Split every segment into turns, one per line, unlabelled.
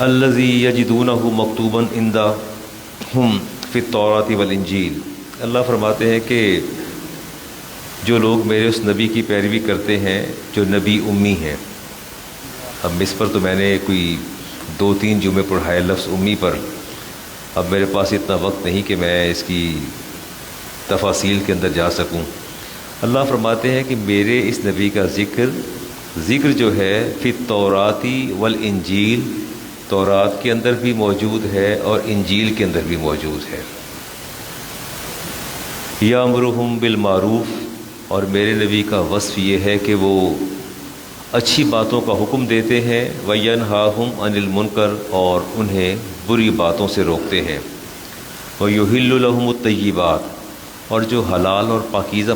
الذي يجدونه مكتوبا عندهم في التوراة والإنجيل۔ اللہ فرماتے ہیں کہ جو لوگ میرے اس نبی کی پیروی کرتے ہیں جو نبی امی ہیں۔ اب اس پر تو میں نے کوئی 2-3 جمعے پڑھائے لفظ امی پر، اب میرے پاس اتنا وقت نہیں کہ میں اس کی تفاصیل کے اندر جا سکوں۔ اللہ فرماتے ہیں کہ میرے اس نبی کا ذکر جو ہے فی التوراتی والانجیل، تورات کے اندر بھی موجود ہے اور انجیل کے اندر بھی موجود ہے۔ یامرہم بالمعروف، اور میرے نبی کا وصف یہ ہے کہ وہ اچھی باتوں کا حکم دیتے ہیں، وینہاہم عن المنکر، اور انہیں بری باتوں سے روکتے ہیں، ویحل لہم الطیبات، اور جو حلال اور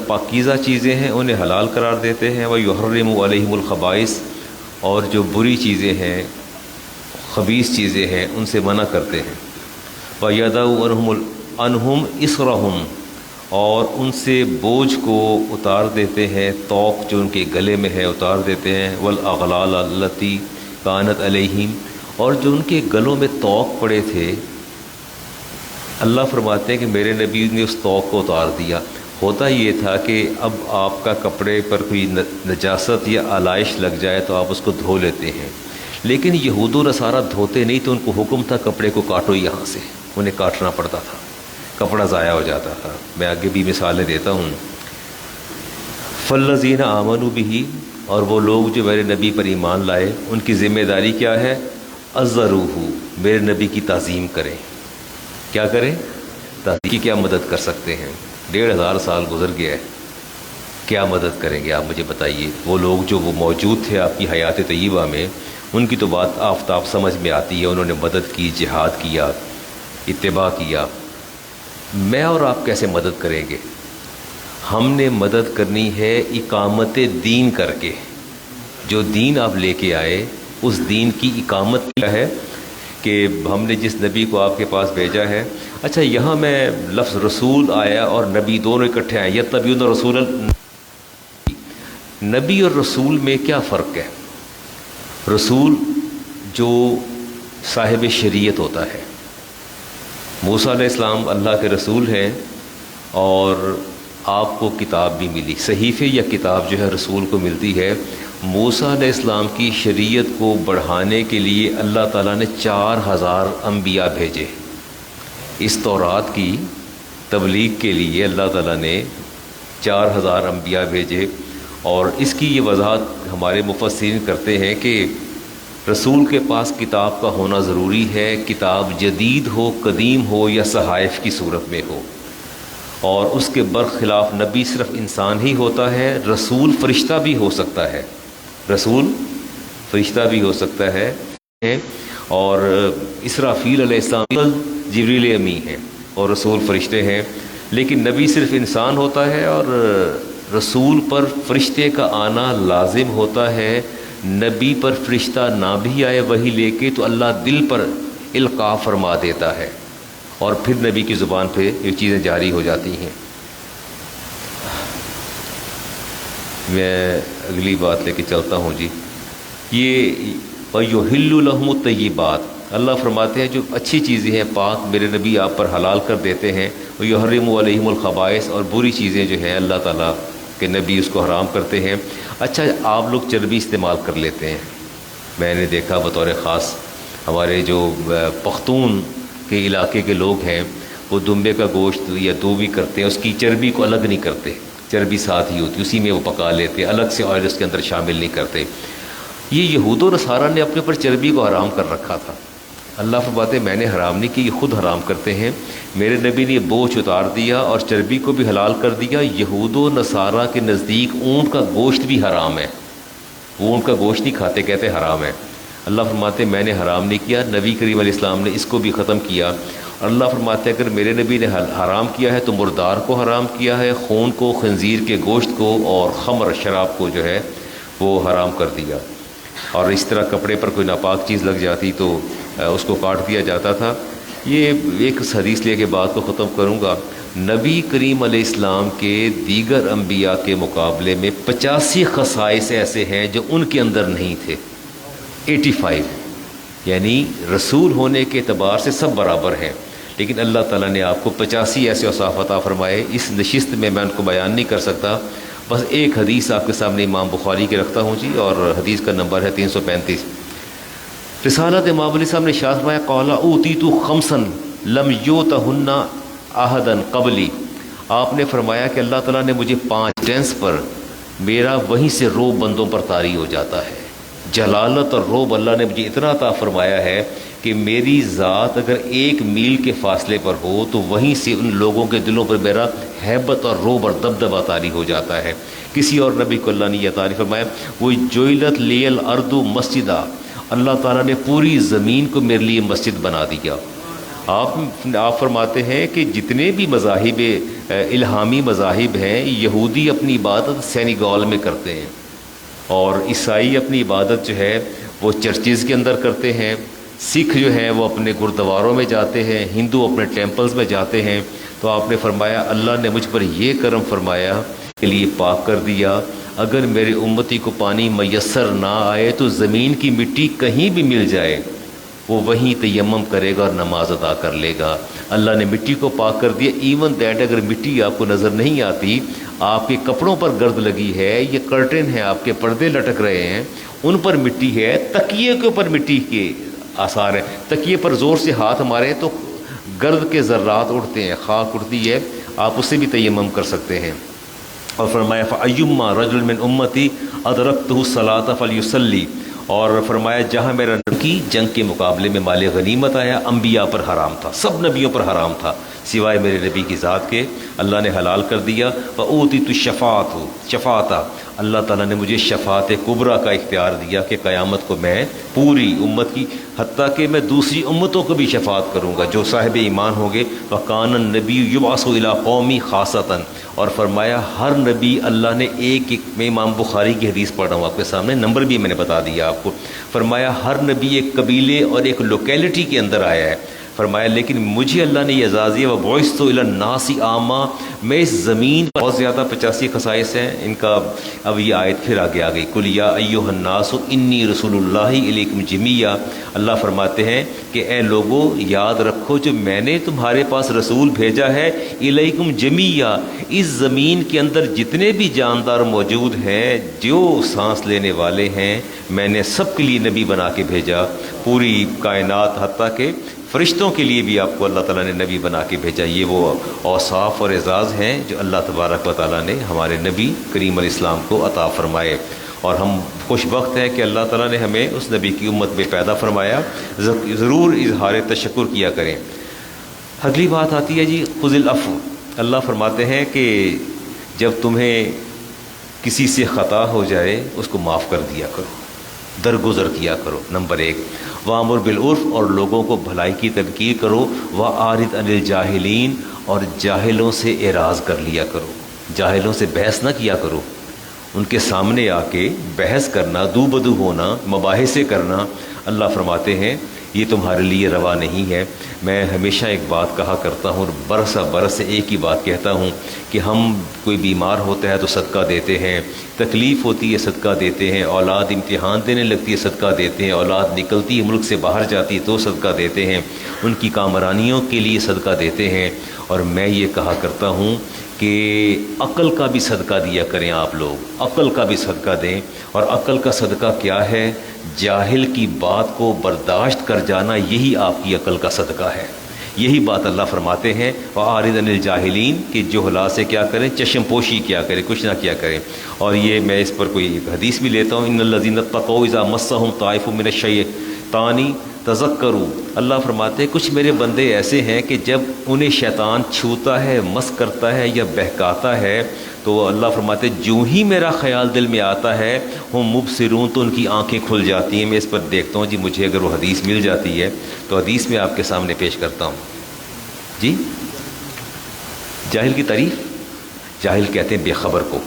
پاکیزہ چیزیں ہیں انہیں حلال قرار دیتے ہیں، ویحرم علیہم الخبائث، اور جو بری چیزیں ہیں خبیث چیزیں ہیں ان سے منع کرتے ہیں، ویضع عنہم اصرہم، اور ان سے بوجھ کو اتار دیتے ہیں، طوق جو ان کے گلے میں ہے اتار دیتے ہیں، والاغلال التی کانت علیہم، اور جو ان کے گلوں میں طوق پڑے تھے اللہ فرماتے ہیں کہ میرے نبی نے اس طوق کو اتار دیا۔ ہوتا یہ تھا کہ اب آپ کا کپڑے پر کوئی نجاست یا آلائش لگ جائے تو آپ اس کو دھو لیتے ہیں، لیکن یہود و نصارہ دھوتے نہیں، تو ان کو حکم تھا کپڑے کو کاٹو، یہاں سے انہیں کاٹنا پڑتا تھا، کپڑا ضائع ہو جاتا تھا۔ میں آگے بھی مثالیں دیتا ہوں۔ فالذین آمنوا بہ، اور وہ لوگ جو میرے نبی پر ایمان لائے ان کی ذمہ داری کیا ہے؟ عزروہ، میرے نبی کی تعظیم کریں۔ کیا کریں؟ تعظیم کی کیا مدد کر سکتے ہیں؟ 1500 سال گزر گیا ہے، کیا مدد کریں گے آپ مجھے بتائیے؟ وہ لوگ جو وہ موجود تھے آپ کی حیات طیبہ میں، ان کی تو بات آفتاب سمجھ میں آتی ہے، انہوں نے مدد کی، جہاد کیا، اتباع کیا۔ میں اور آپ کیسے مدد کریں گے؟ ہم نے مدد کرنی ہے اقامت دین کر کے۔ جو دین آپ لے کے آئے اس دین کی اقامت کیا ہے کہ ہم نے جس نبی کو آپ کے پاس بھیجا ہے۔ اچھا، یہاں میں لفظ رسول آیا اور نبی دونوں اکٹھے آئے، یتبعون رسول نبی اور رسول میں کیا فرق ہے؟ رسول جو صاحب شریعت ہوتا ہے، موسیٰ علیہ السلام اللہ کے رسول ہیں اور آپ کو کتاب بھی ملی، صحیفے یا کتاب جو ہے رسول کو ملتی ہے۔ موسیٰ علیہ السلام کی شریعت کو بڑھانے کے لیے اللہ تعالیٰ نے 4000 انبیاء بھیجے۔ اس تورات کی تبلیغ کے لیے اللہ تعالیٰ نے 4000 انبیاء بھیجے، اور اس کی یہ وضاحت ہمارے مفسرین کرتے ہیں کہ رسول کے پاس کتاب کا ہونا ضروری ہے، کتاب جدید ہو، قدیم ہو یا صحائف کی صورت میں ہو، اور اس کے برخلاف نبی صرف انسان ہی ہوتا ہے، رسول فرشتہ بھی ہو سکتا ہے، رسول فرشتہ بھی ہو سکتا ہے، اور اسرافیل علیہ السلام جبریل امی ہیں اور رسول فرشتے ہیں، لیکن نبی صرف انسان ہوتا ہے اور رسول پر فرشتے کا آنا لازم ہوتا ہے۔ نبی پر فرشتہ نہ بھی آئے وہی لے کے تو اللہ دل پر القاء فرما دیتا ہے، اور پھر نبی کی زبان پہ یہ چیزیں جاری ہو جاتی ہیں۔ میں اگلی بات لے کے چلتا ہوں جی۔ یہ وَيُحِلُّ لَهُمُ الطَّيِّبَاتِ، اللہ فرماتے ہیں جو اچھی چیزیں ہیں پاک میرے نبی آپ پر حلال کر دیتے ہیں، وَيُحَرِّمُ عَلَيْهِمُ الْخَبَائِثَ، اور بری چیزیں جو ہیں اللہ تعالیٰ کے نبی اس کو حرام کرتے ہیں۔ اچھا، آپ لوگ چربی استعمال کر لیتے ہیں، میں نے دیکھا بطور خاص ہمارے جو پختون کے علاقے کے لوگ ہیں وہ دمبے کا گوشت یا دوبی کرتے ہیں، اس کی چربی کو الگ نہیں کرتے، چربی ساتھ ہی ہوتی، اسی میں وہ پکا لیتے، الگ سے آئل اس کے اندر شامل نہیں کرتے۔ یہ یہود و نصارہ نے اپنے پر چربی کو حرام کر رکھا تھا۔ اللہ فرماتے میں نے حرام نہیں کی، یہ خود حرام کرتے ہیں۔ میرے نبی نے بوجھ اتار دیا اور چربی کو بھی حلال کر دیا۔ یہود و نصارہ کے نزدیک اونٹ کا گوشت بھی حرام ہے، وہ اونٹ کا گوشت نہیں کھاتے، کہتے حرام ہے۔ اللہ فرماتے میں نے حرام نہیں کیا، نبی کریم علیہ السلام نے اس کو بھی ختم کیا۔ اور اللہ فرماتے اگر میرے نبی نے حرام کیا ہے تو مردار کو حرام کیا ہے، خون کو، خنزیر کے گوشت کو، اور خمر شراب کو جو ہے وہ حرام کر دیا۔ اور اس طرح کپڑے پر کوئی ناپاک چیز لگ جاتی تو اس کو کاٹ دیا جاتا تھا۔ یہ ایک حدیث لے کے بات کو ختم کروں گا۔ نبی کریم علیہ السلام کے دیگر انبیاء کے مقابلے میں 85 خصائص ایسے ہیں جو ان کے اندر نہیں تھے. 85 یعنی رسول ہونے کے اعتبار سے سب برابر ہیں، لیکن اللہ تعالیٰ نے آپ کو 85 ایسے اوصاف عطا فرمائے. اس نشست میں ان کو بیان نہیں کر سکتا. بس ایک حدیث آپ کے سامنے امام بخاری کے رکھتا ہوں جی، اور حدیث کا نمبر ہے 335. رسالت امام علیہ السلام نے ارشاد فرمایا قال اوتیت خمسا لم یؤتہن احدا قبلی. آپ نے فرمایا کہ اللہ تعالیٰ نے مجھے 5 ٹینس پر میرا وہیں سے روب بندوں پر طاری ہو جاتا ہے. جلالت اور روب اللہ نے مجھے اتنا عطا فرمایا ہے کہ میری ذات اگر 1 میل کے فاصلے پر ہو تو وہیں سے ان لوگوں کے دلوں پر میرا ہیبت اور روب اور دبدبہ طاری ہو جاتا ہے. کسی اور نبی کو اللہ نے یہ عطا نہیں فرمایا. وہ جوئلت لی الارض مسجدہ، اللہ تعالیٰ نے پوری زمین کو میرے لیے مسجد بنا دیا. آپ فرماتے ہیں کہ جتنے بھی مذاہب الہامی مذاہب ہیں، یہودی اپنی عبادت سینیگال میں کرتے ہیں، اور عیسائی اپنی عبادت جو ہے وہ چرچز کے اندر کرتے ہیں، سکھ جو ہیں وہ اپنے گردواروں میں جاتے ہیں، ہندو اپنے ٹیمپلز میں جاتے ہیں. تو آپ نے فرمایا اللہ نے مجھ پر یہ کرم فرمایا کے لیے پاک کر دیا. اگر میرے امتی کو پانی میسر نہ آئے تو زمین کی مٹی کہیں بھی مل جائے وہ وہیں تیمم کرے گا اور نماز ادا کر لے گا. اللہ نے مٹی کو پاک کر دیا. ایون دیٹ اگر مٹی آپ کو نظر نہیں آتی، آپ کے کپڑوں پر گرد لگی ہے، یہ کرٹن ہے، آپ کے پردے لٹک رہے ہیں، ان پر مٹی ہے، تکیے کے اوپر مٹی کے آثار ہیں. تکیے پر زور سے ہاتھ مارے تو گرد کے ذرات اڑتے ہیں، خاک اڑتی ہے، آپ اس سے بھی تیمم کر سکتے ہیں. اور فرمایا فَأَيُّمَّا رَجُلٌ مِّنْ أُمَّتِي أَدْرَكْتُهُ الصَّلَاةَ فَلْيُصَلِّ. اور فرمایا جہاں میرا کی جنگ کے مقابلے میں مال غنیمت آیا، انبیاء پر حرام تھا، سب نبیوں پر حرام تھا سوائے میرے نبی کی ذات کے، اللہ نے حلال کر دیا. وَأُوتِيتُ الشَّفَاعَةَ، اللہ تعالیٰ نے مجھے شفاعت کبریٰ کا اختیار دیا کہ قیامت کو میں پوری امت کی، حتیٰ کہ میں دوسری امتوں کو بھی شفاعت کروں گا جو صاحب ایمان ہوں گے. وَكَانَ النَّبِيُّ يُبْعَثُ إِلَىٰ قَوْمِهِ خَاصَّةً. اور فرمایا ہر نبی اللہ نے ایک میں امام بخاری کی حدیث پڑھ رہا ہوں آپ کے سامنے، نمبر بھی میں نے بتا دیا آپ کو. فرمایا ہر نبی ایک قبیلے اور ایک لوکیلٹی کے اندر آیا ہے. فرمایا لیکن مجھے اللہ نے یہ اعزاز دیا وَبُعِثْتُ إِلَى النَّاسِ عَامًّا، میں اس زمین پر بہت زیادہ 85 خصائص ہیں ان کا. اب یہ آیت پھر آگے آ گئی قُلْ يَا أَيُّهَا النَّاسُ إِنِّي رَسُولُ اللَّهِ إِلَيْكُمْ جَمِيعًا. اللہ فرماتے ہیں کہ اے لوگو یاد رکھو جو میں نے تمہارے پاس رسول بھیجا ہے، إِلَيْكُمْ جَمِيعًا، اس زمین کے اندر جتنے بھی جاندار موجود ہیں، جو سانس لینے والے ہیں، میں نے سب کے لیے نبی بنا کے بھیجا. پوری کائنات حتیٰ کہ فرشتوں کے لیے بھی آپ کو اللہ تعالیٰ نے نبی بنا کے بھیجا. یہ وہ اوصاف اور اعزاز ہیں جو اللہ تبارک و تعالیٰ نے ہمارے نبی کریم علیہ السلام کو عطا فرمائے، اور ہم خوش بخت ہیں کہ اللہ تعالیٰ نے ہمیں اس نبی کی امت میں پیدا فرمایا. ضرور اظہار تشکر کیا کریں. اگلی بات آتی ہے جی خذ العفو. اللہ فرماتے ہیں کہ جب تمہیں کسی سے خطا ہو جائے اس کو معاف کر دیا کرو، درگزر کیا کرو. نمبر 1 وامر بالعرف، اور لوگوں کو بھلائی کی تذکیر کرو. وَأَعْرِضْ عَنِ الْجَاهِلِينَ، اور جاہلوں سے اعراض کر لیا کرو، جاہلوں سے بحث نہ کیا کرو. ان کے سامنے آ کے بحث کرنا، دو بدو ہونا، مباحثے کرنا، اللہ فرماتے ہیں یہ تمہارے لیے روا نہیں ہے. میں ہمیشہ ایک بات کہا کرتا ہوں، برس سے ایک ہی بات کہتا ہوں کہ ہم کوئی بیمار ہوتا ہے تو صدقہ دیتے ہیں، تکلیف ہوتی ہے صدقہ دیتے ہیں، اولاد امتحان دینے لگتی ہے صدقہ دیتے ہیں، اولاد نکلتی ہے ملک سے باہر جاتی ہے تو صدقہ دیتے ہیں، ان کی کامرانیوں کے لیے صدقہ دیتے ہیں. اور میں یہ کہا کرتا ہوں کہ عقل کا بھی صدقہ دیا کریں آپ لوگ، عقل کا بھی صدقہ دیں. اور عقل کا صدقہ کیا ہے؟ جاہل کی بات کو برداشت کر جانا، یہی آپ کی عقل کا صدقہ ہے. یہی بات اللہ فرماتے ہیں وَأَعْرِضْ عَنِ الْجَاهِلِينَ کہ جہلا سے کیا کریں؟ چشم پوشی کیا کریں، کچھ نہ کیا کریں. اور یہ میں اس پر کوئی حدیث بھی لیتا ہوں، إِنَّ الَّذِينَ اتَّقَوْا إِذَا مَسَّهُمْ طَائِفٌ مِّنَ الشَّيْطَانِ تذکروا. اللہ فرماتے ہیں کچھ میرے بندے ایسے ہیں کہ جب انہیں شیطان چھوتا ہے، مس کرتا ہے یا بہکاتا ہے تو اللہ فرماتے ہیں جو ہی میرا خیال دل میں آتا ہے ہم مبصرون، تو ان کی آنکھیں کھل جاتی ہیں. میں اس پر دیکھتا ہوں جی مجھے اگر وہ حدیث مل جاتی ہے تو حدیث میں آپ کے سامنے پیش کرتا ہوں. جی جاہل کی تعریف، جاہل کہتے ہیں بے خبر کو.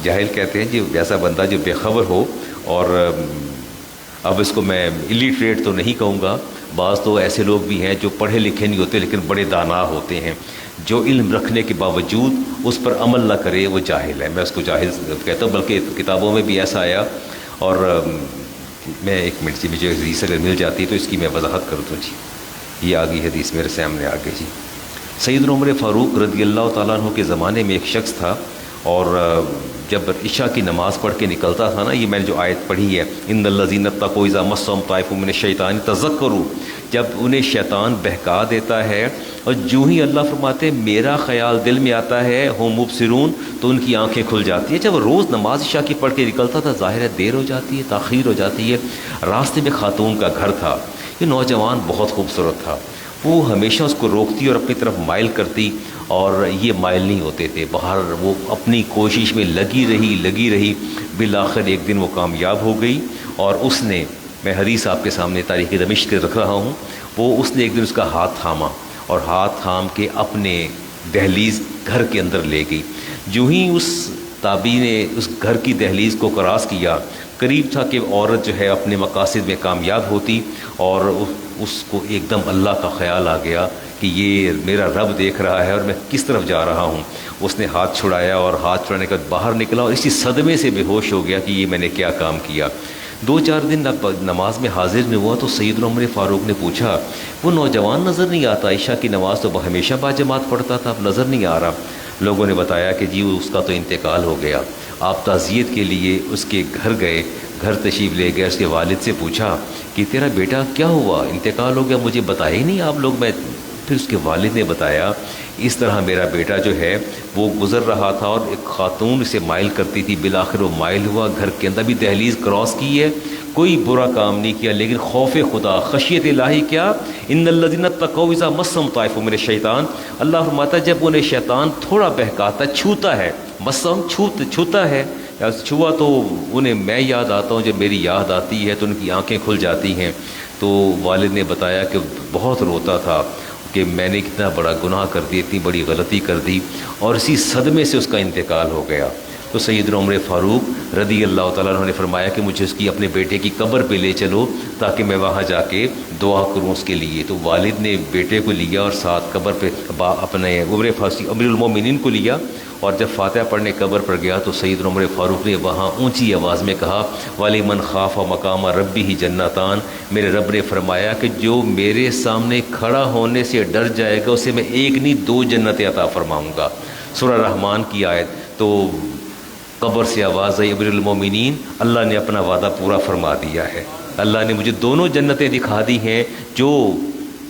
جاہل کہتے ہیں جی ایسا بندہ جو بے خبر ہو. اور اب اس کو میں الٹریٹ تو نہیں کہوں گا، بعض تو ایسے لوگ بھی ہیں جو پڑھے لکھے نہیں ہوتے لیکن بڑے دانا ہوتے ہیں. جو علم رکھنے کے باوجود اس پر عمل نہ کرے وہ جاہل ہے. میں اس کو جاہل کہتا ہوں، بلکہ کتابوں میں بھی ایسا آیا. اور میں ایک منٹ سے مجھے حدیث اگر مل جاتی ہے تو اس کی میں وضاحت کر دوں. جی یہ آ گئی حدیث میرے سامنے آ گئی. جی سیدنا عمر فاروق رضی اللہ تعالیٰ عنہ کے زمانے میں ایک شخص تھا، اور جب عشاء کی نماز پڑھ کے نکلتا تھا نا، یہ میں نے جو آیت پڑھی ہے، ان الذین اتقوا اذا مسهم طائف من الشیطان تذکروا، جب انہیں شیطان بہکا دیتا ہے اور جو ہی اللہ فرماتے ہیں میرا خیال دل میں آتا ہے ہم مبصرون، تو ان کی آنکھیں کھل جاتی ہیں. جب روز نماز عشاء کی پڑھ کے نکلتا تھا، ظاہر ہے دیر ہو جاتی ہے، تاخیر ہو جاتی ہے. راستے میں خاتون کا گھر تھا. یہ نوجوان بہت خوبصورت تھا. وہ ہمیشہ اس کو روکتی اور اپنی طرف مائل کرتی، اور یہ مائل نہیں ہوتے تھے. باہر وہ اپنی کوشش میں لگی رہی. بالآخر ایک دن وہ کامیاب ہو گئی، اور اس نے، میں حدیث آپ کے سامنے تاریخ دمشق رکھ رہا ہوں، اس نے ایک دن اس کا ہاتھ تھاما اور ہاتھ تھام کے اپنے دہلیز گھر کے اندر لے گئی. جو ہی اس تابعی نے اس گھر کی دہلیز کو کراس کیا، قریب تھا کہ عورت جو ہے اپنے مقاصد میں کامیاب ہوتی، اور اس کو ایک دم اللہ کا خیال آ گیا کہ یہ میرا رب دیکھ رہا ہے اور میں کس طرف جا رہا ہوں. اس نے ہاتھ چھڑایا، اور ہاتھ چھڑانے کے بعد باہر نکلا اور اسی صدمے سے بے ہوش ہو گیا کہ یہ میں نے کیا کام کیا. 2-4 دن نماز میں حاضر نہیں ہوا تو سیدنا عمر فاروق نے پوچھا، وہ نوجوان نظر نہیں آتا؟ عشاء کی نماز تو ہمیشہ باجماعت پڑھتا تھا، اب نظر نہیں آ رہا. لوگوں نے بتایا کہ جی اس کا تو انتقال ہو گیا. آپ تعزیت کے لیے اس کے گھر گئے، گھر تشریف لے گئے. اس کے والد سے پوچھا کہ تیرا بیٹا کیا ہوا، انتقال ہو گیا، مجھے بتایا ہی نہیں آپ لوگ. پھر اس کے والد نے بتایا، اس طرح میرا بیٹا جو ہے وہ گزر رہا تھا اور ایک خاتون اسے مائل کرتی تھی. بالآخر وہ مائل ہوا، گھر کے اندر بھی دہلیز کراس کی ہے، کوئی برا کام نہیں کیا، لیکن خوف خدا، خشیت الہی کیا، ان الذین اتقوا اذا مسهم طائف من الشیطان. اللہ فرماتا ہے جب انہیں شیطان تھوڑا بہکاتا، چھوتا ہے، مسم چھوتا ہے، چھوا تو انہیں میں یاد آتا ہوں، جب میری یاد آتی ہے تو ان کی آنکھیں کھل جاتی ہیں. تو والد نے بتایا کہ بہت روتا تھا کہ میں نے کتنا بڑا گناہ کر دی، اتنی بڑی غلطی کر دی، اور اسی صدمے سے اس کا انتقال ہو گیا. تو سیدنا عمر فاروق رضی اللہ تعالیٰ عنہ نے فرمایا کہ مجھے اس کی اپنے بیٹے کی قبر پہ لے چلو تاکہ میں وہاں جا کے دعا کروں اس کے لیے. تو والد نے بیٹے کو لیا اور ساتھ قبر پہ اپنے امیر المومنین کو لیا، اور جب فاتحہ پڑھنے قبر پر گیا تو سیدنا عمر فاروق نے وہاں اونچی آواز میں کہا، وَلِمَنْ خَافَ مَقَامَ رَبِّهِ جَنَّتَانِ، میرے رب نے فرمایا کہ جو میرے سامنے کھڑا ہونے سے ڈر جائے گا اسے میں ایک نہیں 2 جنتیں عطا فرماؤں گا. سورہ رحمان کی آیت. تو قبر سے آواز آئی، امیر المومنین، اللہ نے اپنا وعدہ پورا فرما دیا ہے. اللہ نے مجھے دونوں جنتیں دکھا دی ہیں جو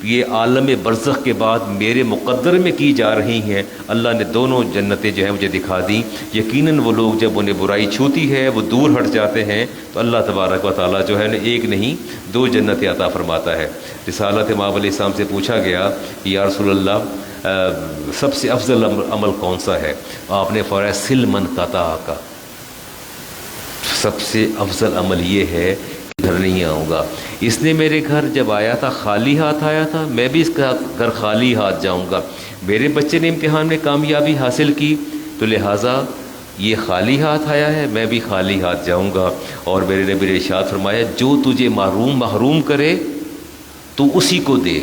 یہ عالم برزخ کے بعد میرے مقدر میں کی جا رہی ہیں. اللہ نے دونوں جنتیں جو ہیں مجھے دکھا دی. یقیناً وہ لوگ جب انہیں برائی چھوتی ہے وہ دور ہٹ جاتے ہیں تو اللہ تبارک و تعالیٰ جو ہے انہیں ایک نہیں 2 جنتیں عطا فرماتا ہے. رسالت مآب علیہ السلام سے پوچھا گیا کہ یا رسول اللہ سب سے افضل عمل کون سا ہے؟ آپ نے فرمایا سل من قطعک، سب سے افضل عمل یہ ہے کہ گھر نہیں آؤں گا. اس نے میرے گھر جب آیا تھا خالی ہاتھ آیا تھا، میں بھی اس کا گھر خالی ہاتھ جاؤں گا. میرے بچے نے امتحان میں کامیابی حاصل کی تو لہٰذا یہ خالی ہاتھ آیا ہے، میں بھی خالی ہاتھ جاؤں گا. اور میرے نبی نے ارشاد فرمایا جو تجھے محروم کرے تو اسی کو دے.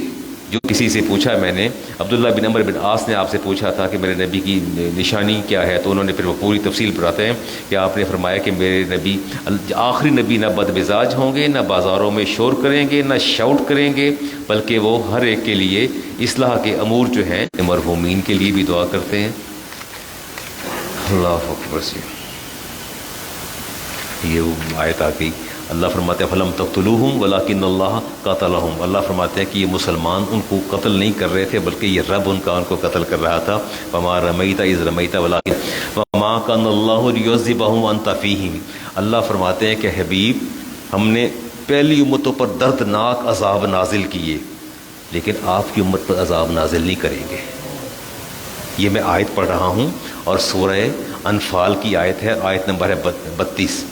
جو کسی سے پوچھا میں نے، عبداللہ بن عمر بن عاص نے آپ سے پوچھا تھا کہ میرے نبی کی نشانی کیا ہے، تو انہوں نے پھر وہ پوری تفصیل بتاتے ہیں کہ آپ نے فرمایا کہ میرے نبی آخری نبی نہ بد مزاج ہوں گے، نہ بازاروں میں شور کریں گے، نہ شاؤٹ کریں گے، بلکہ وہ ہر ایک کے لیے اصلاح کے امور جو ہیں مرحومین کے لیے بھی دعا کرتے ہیں. اللہ اکبر. سے یہ آیت آ گئی. اللہ فرماتے ہیں فلم تقتلوہم ولکن اللہ قتلہم. اللہ فرماتے ہیں کہ یہ مسلمان ان کو قتل نہیں کر رہے تھے بلکہ یہ رب ان کو قتل کر رہا تھا. وما رمیت اذ رمیت ولکن وما کان اللہ لیعذبہم وانت فیہم. اللہ فرماتے ہیں کہ حبیب ہم نے پہلی امتوں پر دردناک عذاب نازل کیے لیکن آپ کی امت پر عذاب نازل نہیں کریں گے. یہ میں آیت پڑھ رہا ہوں اور سورہ انفال کی آیت ہے، آیت نمبر ہے 32.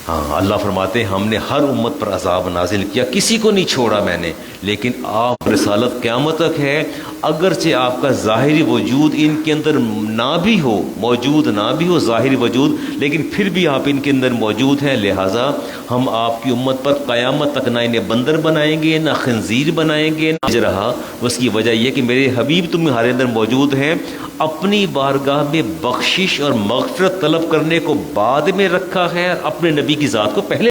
ہاں اللہ فرماتے ہیں ہم نے ہر امت پر عذاب نازل کیا، کسی کو نہیں چھوڑا میں نے، لیکن آپ رسالت قیامت تک ہے، اگرچہ آپ کا ظاہری وجود ان کے اندر نہ بھی ہو، موجود نہ بھی ہو ظاہری وجود، لیکن پھر بھی آپ ان کے اندر موجود ہیں، لہٰذا ہم آپ کی امت پر قیامت تک نہ انہیں بندر بنائیں گے، نہ خنزیر بنائیں گے، نہ رہا۔ اس کی وجہ یہ کہ میرے حبیب تمہارے اندر موجود ہیں، اپنی بارگاہ میں بخشش اور مغفرت طلب کرنے کو بعد میں رکھا ہے، اپنے نبی کی ذات کو پہلے